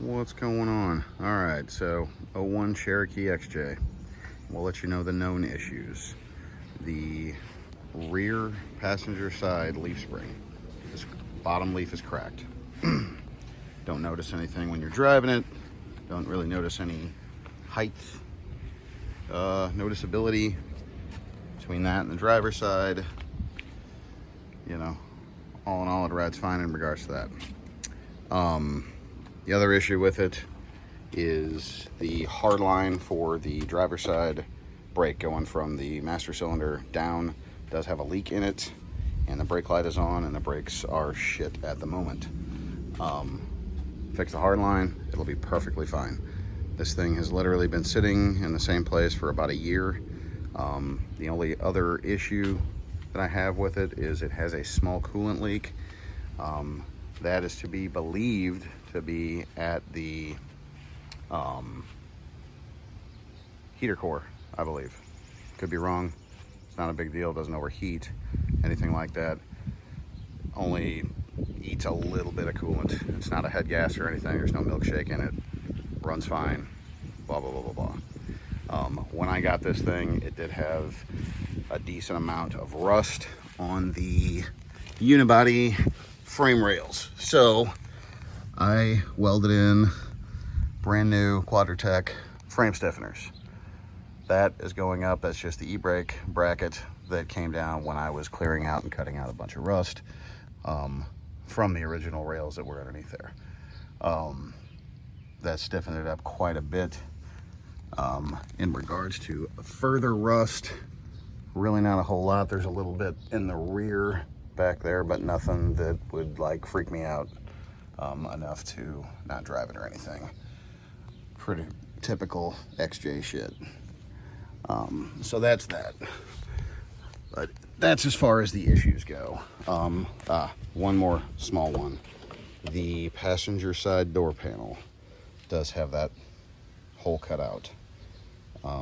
What's going on? All right, so 01 Cherokee XJ. We'll let you know the known issues. The rear passenger side leaf spring. This bottom leaf is cracked. Don't notice anything when you're driving it. Don't really notice any height noticeability between that and the driver's side. You know, all in all, it rides fine in regards to that. The other issue with it is the hard line for the driver's side brake going from the master cylinder down does have a leak in it, and the brake light is on and the brakes are shit at the moment. Fix the hard line, it'll be perfectly fine. This thing has literally been sitting in the same place for about a year. The only other issue that I have with it is it has a small coolant leak. That is to be believed to be at the heater core, I believe. Could be wrong. It's not a big deal, doesn't overheat, anything like that. Only eats a little bit of coolant. It's not a head gas or anything. There's no milkshake in it. Runs fine. Blah, blah, blah, blah, blah. When I got this thing, it did have a decent amount of rust on the unibody frame rails. So I welded in brand new Quadratec frame stiffeners. That is going up. That's just the e-brake bracket that came down when I was clearing out and cutting out a bunch of rust from the original rails that were underneath there. That stiffened it up quite a bit. In regards to further rust, really not a whole lot. There's a little bit in the rear back there, but nothing that would like freak me out enough to not drive it or anything. Pretty typical XJ shit. So that's that. But that's as far as the issues go. One more small one. The passenger side door panel does have that hole cut out. I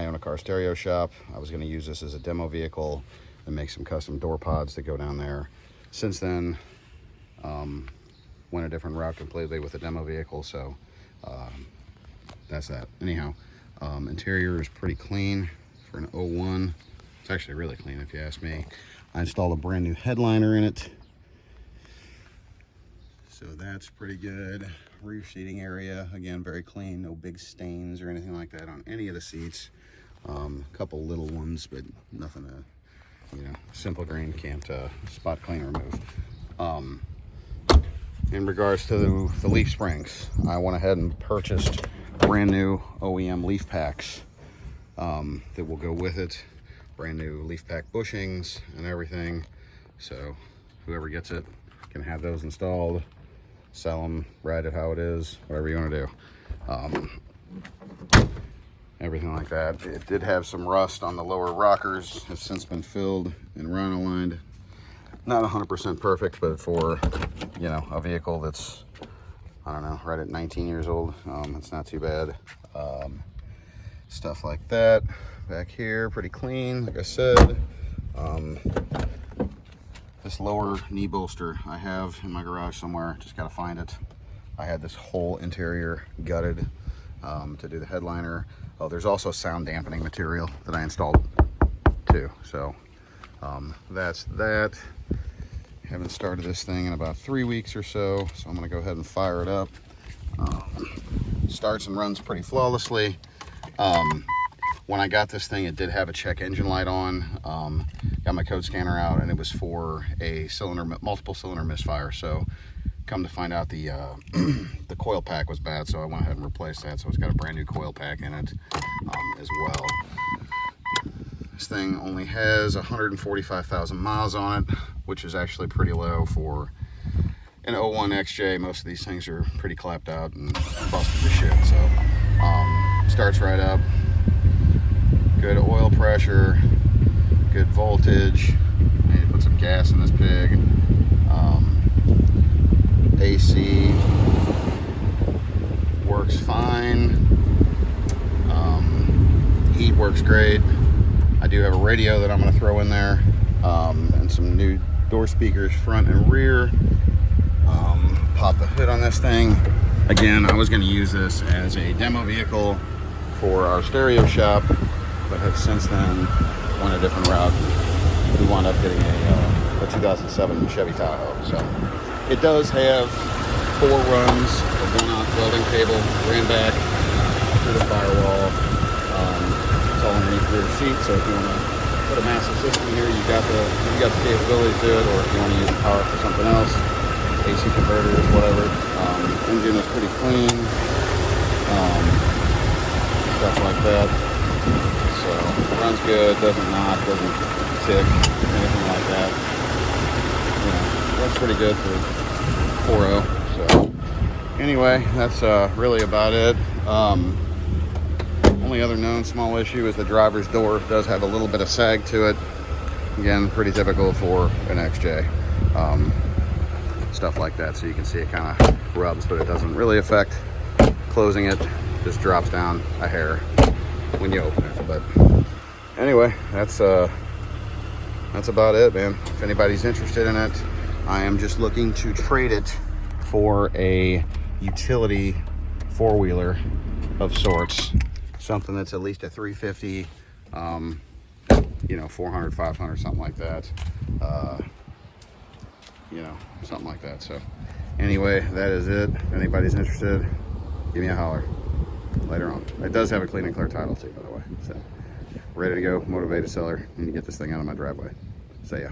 own a car stereo shop. I was going to use this as a demo vehicle and make some custom door pods that go down there. Since then, went a different route completely with a demo vehicle, so that's that. Anyhow, interior is pretty clean for an 01. It's actually really clean if you ask me. I installed a brand new headliner in it, so that's pretty good. Rear seating area, again, very clean. No big stains or anything like that on any of the seats. A couple little ones, but nothing to, you know, simple green can't spot clean or remove. In regards to the leaf springs, I went ahead and purchased brand new OEM leaf packs that will go with it. Brand new leaf pack bushings and everything. So whoever gets it can have those installed, sell them, ride it how it is, whatever you want to do. Everything like that. It did have some rust on the lower rockers. Has since been filled and rhino lined. Not 100% perfect, but for, you know, a vehicle that's, I don't know, right at 19 years old, it's not too bad. Stuff like that. Back here, pretty clean, like I said. This lower knee bolster I have in my garage somewhere, just gotta find it. I had this whole interior gutted to do the headliner. Oh, there's also sound dampening material that I installed too. So that's that. Haven't started this thing in about 3 weeks or so, so I'm gonna go ahead and fire it up. Starts and runs pretty flawlessly. When I got this thing, it did have a check engine light on. Got my code scanner out, and it was for a multiple cylinder misfire. So come to find out, the the coil pack was bad, so I went ahead and replaced that. So it's got a brand new coil pack in it as well. This thing only has 145,000 miles on it, which is actually pretty low for an 01 XJ. Most of these things are pretty clapped out and busted to shit. So starts right up. Good oil pressure, good voltage. I need to put some gas in this pig. AC works fine. Heat works great. I do have a radio that I'm going to throw in there, and some new door speakers front and rear. Pop the hood on this thing. Again, I was going to use this as a demo vehicle for our stereo shop, but have since then went a different route. We wound up getting a 2007 Chevy Tahoe. So it does have 4 runs of 1/aught welding cable, ran back through the firewall. It's all underneath the rear seat, so if you want to put a massive system here, you got the capability to do it, or if you want to use the power for something else, AC converters, whatever. Engine is pretty clean, stuff like that. So runs good, doesn't knock, doesn't tick, anything like that. You know, that's pretty good for 4.0. So anyway, that's really about it. Only other known small issue is the driver's door does have a little bit of sag to it. Again, pretty typical for an XJ. Stuff like that, so you can see it kind of rubs, but it doesn't really affect closing it. Just drops down a hair when you open it. But anyway, that's about it, man. If anybody's interested in it, I am just looking to trade it for a utility 4-wheeler of sorts, something that's at least a 350, you know, 400, 500, something like that. You know, something like that. So anyway, that is it. If anybody's interested, give me a holler later on. It does have a clean and clear title too, by the way. So ready to go, motivated seller. Need to get this thing out of my driveway. See ya.